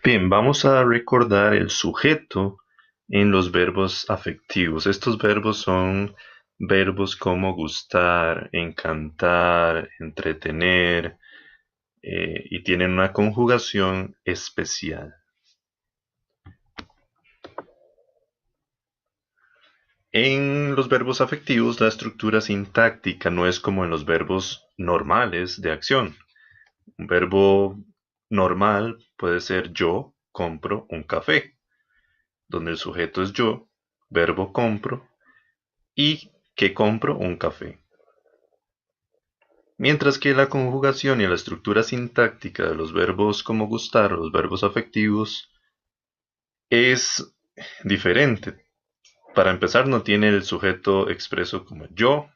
Bien, vamos a recordar el sujeto en los verbos afectivos. Estos verbos son verbos como gustar, encantar, entretener, y tienen una conjugación especial. En los verbos afectivos, la estructura sintáctica no es como en los verbos normales de acción. Un verbo normal puede ser yo compro un café, donde el sujeto es yo, verbo compro, y que compro un café. Mientras que la conjugación y la estructura sintáctica de los verbos como gustar, los verbos afectivos, es diferente. Para empezar, no tiene el sujeto expreso como yo.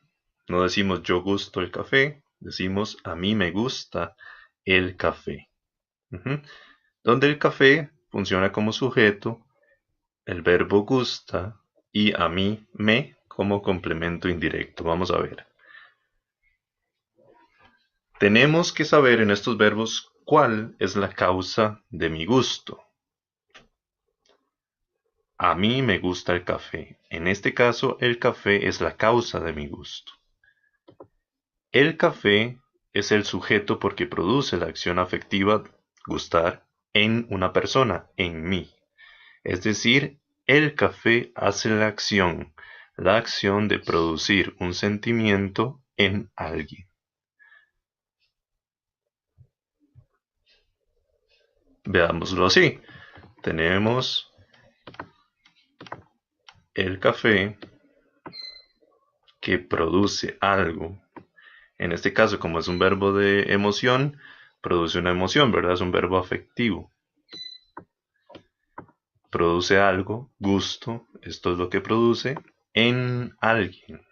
No decimos yo gusto el café, decimos a mí me gusta el café. Ujú. Donde el café funciona como sujeto, el verbo gusta y a mí me como complemento indirecto. Vamos a ver. Tenemos que saber en estos verbos cuál es la causa de mi gusto. A mí me gusta el café. En este caso, el café es la causa de mi gusto. El café es el sujeto porque produce la acción afectiva gustar en una persona, en mí. Es decir, el café hace la acción de producir un sentimiento en alguien. Veámoslo así. Tenemos el café que produce algo. En este caso, como es un verbo de emoción, produce una emoción, ¿verdad? Es un verbo afectivo. Produce algo, gusto, esto es lo que produce en alguien,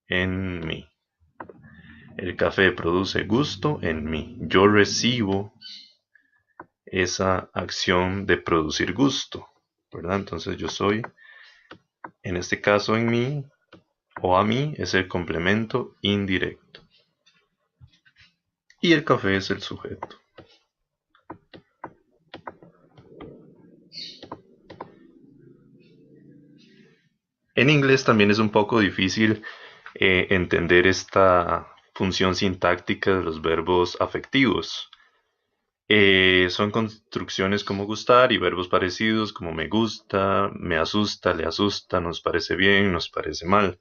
en mí. El café produce gusto en mí. Yo recibo esa acción de producir gusto, ¿verdad? Entonces yo soy, en este caso en mí o a mí es el complemento indirecto. Y el café es el sujeto. En inglés también es un poco difícil entender esta función sintáctica de los verbos afectivos. Son construcciones como gustar y verbos parecidos como me gusta, me asusta, le asusta, nos parece bien, nos parece mal.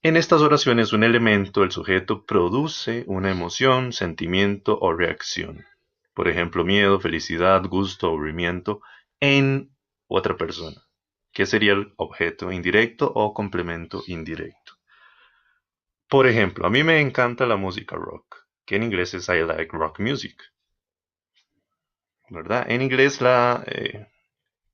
En estas oraciones un elemento, el sujeto, produce una emoción, sentimiento o reacción. Por ejemplo, miedo, felicidad, gusto, aburrimiento en otra persona. ¿Qué sería el objeto indirecto o complemento indirecto? Por ejemplo, a mí me encanta la música rock, que en inglés es I like rock music, ¿verdad? En inglés la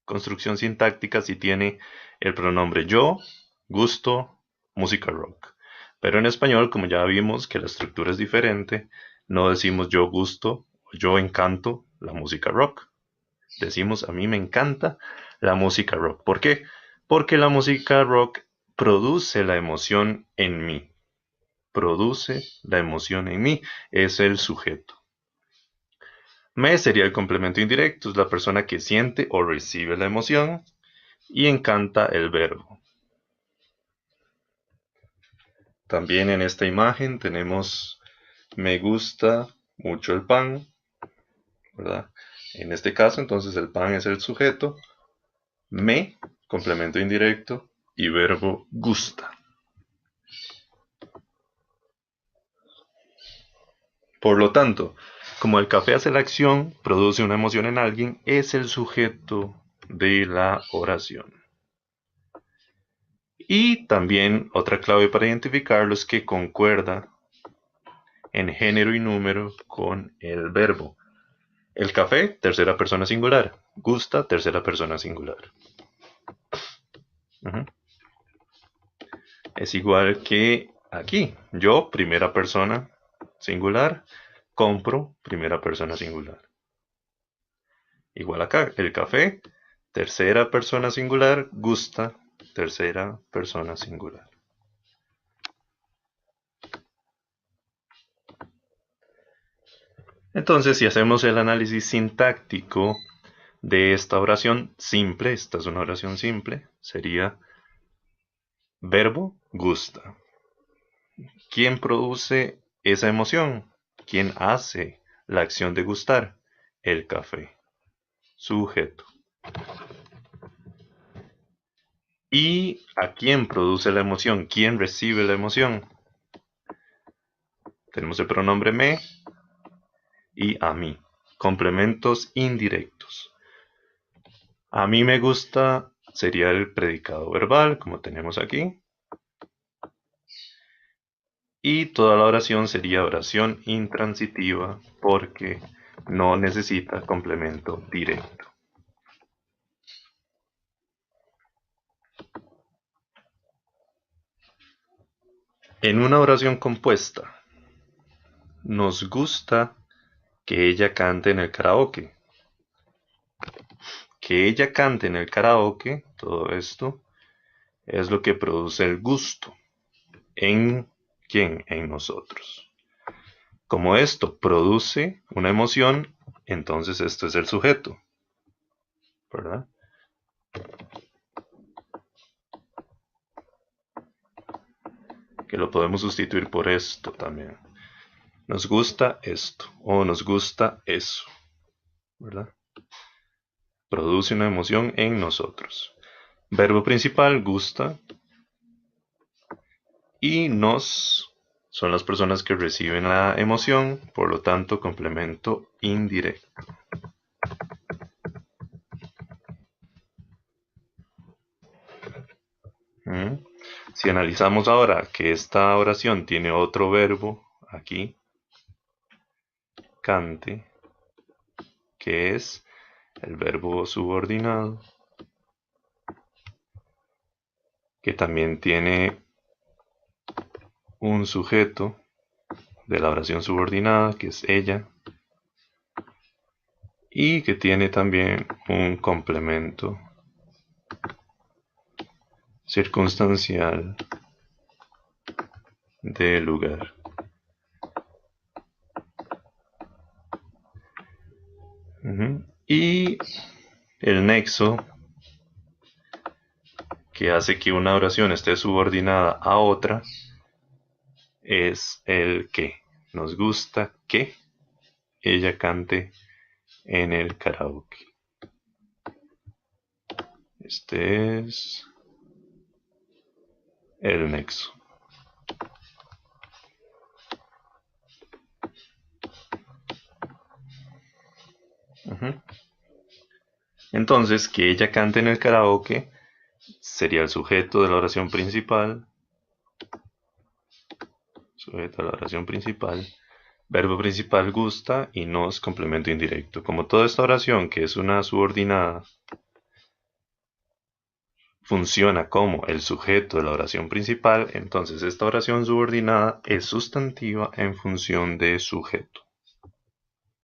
construcción sintáctica sí tiene el pronombre yo, gusto, música rock. Pero en español, como ya vimos que la estructura es diferente, no decimos yo gusto o yo encanto la música rock. Decimos a mí me encanta la música rock. ¿Por qué? Porque la música rock produce la emoción en mí. Produce la emoción en mí. Es el sujeto. Me sería el complemento indirecto, es la persona que siente o recibe la emoción. Y encanta el verbo. También en esta imagen tenemos me gusta mucho el pan, ¿verdad? En este caso, entonces el pan es el sujeto, me, complemento indirecto, y verbo gusta. Por lo tanto, como el café hace la acción, produce una emoción en alguien, es el sujeto de la oración. Y también otra clave para identificarlo es que concuerda en género y número con el verbo. El café, tercera persona singular. Gusta, tercera persona singular. Ujú. Es igual que aquí. Yo, primera persona singular. Compro, primera persona singular. Igual acá. El café, tercera persona singular. Gusta, tercera persona singular. Entonces, si hacemos el análisis sintáctico de esta oración simple, esta es una oración simple, sería verbo gusta. ¿Quién produce esa emoción? ¿Quién hace la acción de gustar? El café. Sujeto. ¿Y a quién produce la emoción? ¿Quién recibe la emoción? Tenemos el pronombre me y a mí. Complementos indirectos. A mí me gusta sería el predicado verbal, como tenemos aquí. Y toda la oración sería oración intransitiva porque no necesita complemento directo. En una oración compuesta, nos gusta que ella cante en el karaoke. Que ella cante en el karaoke, todo esto, es lo que produce el gusto. ¿En quién? En nosotros. Como esto produce una emoción, entonces esto es el sujeto, ¿verdad? Que lo podemos sustituir por esto también. Nos gusta esto o nos gusta eso, ¿verdad? Produce una emoción en nosotros. Verbo principal, gusta. Y nos son las personas que reciben la emoción, por lo tanto, complemento indirecto. ¿Mm? Si analizamos ahora que esta oración tiene otro verbo aquí, cante, que es el verbo subordinado, que también tiene un sujeto de la oración subordinada, que es ella, y que tiene también un complemento circunstancial de lugar. Y el nexo que hace que una oración esté subordinada a otra es el que. Nos gusta que ella cante en el karaoke. Este es el nexo. Entonces, que ella cante en el karaoke sería el sujeto de la oración principal. Sujeto de la oración principal. Verbo principal gusta y nos complemento indirecto. Como toda esta oración, que es una subordinada, funciona como el sujeto de la oración principal, entonces esta oración subordinada es sustantiva en función de sujeto.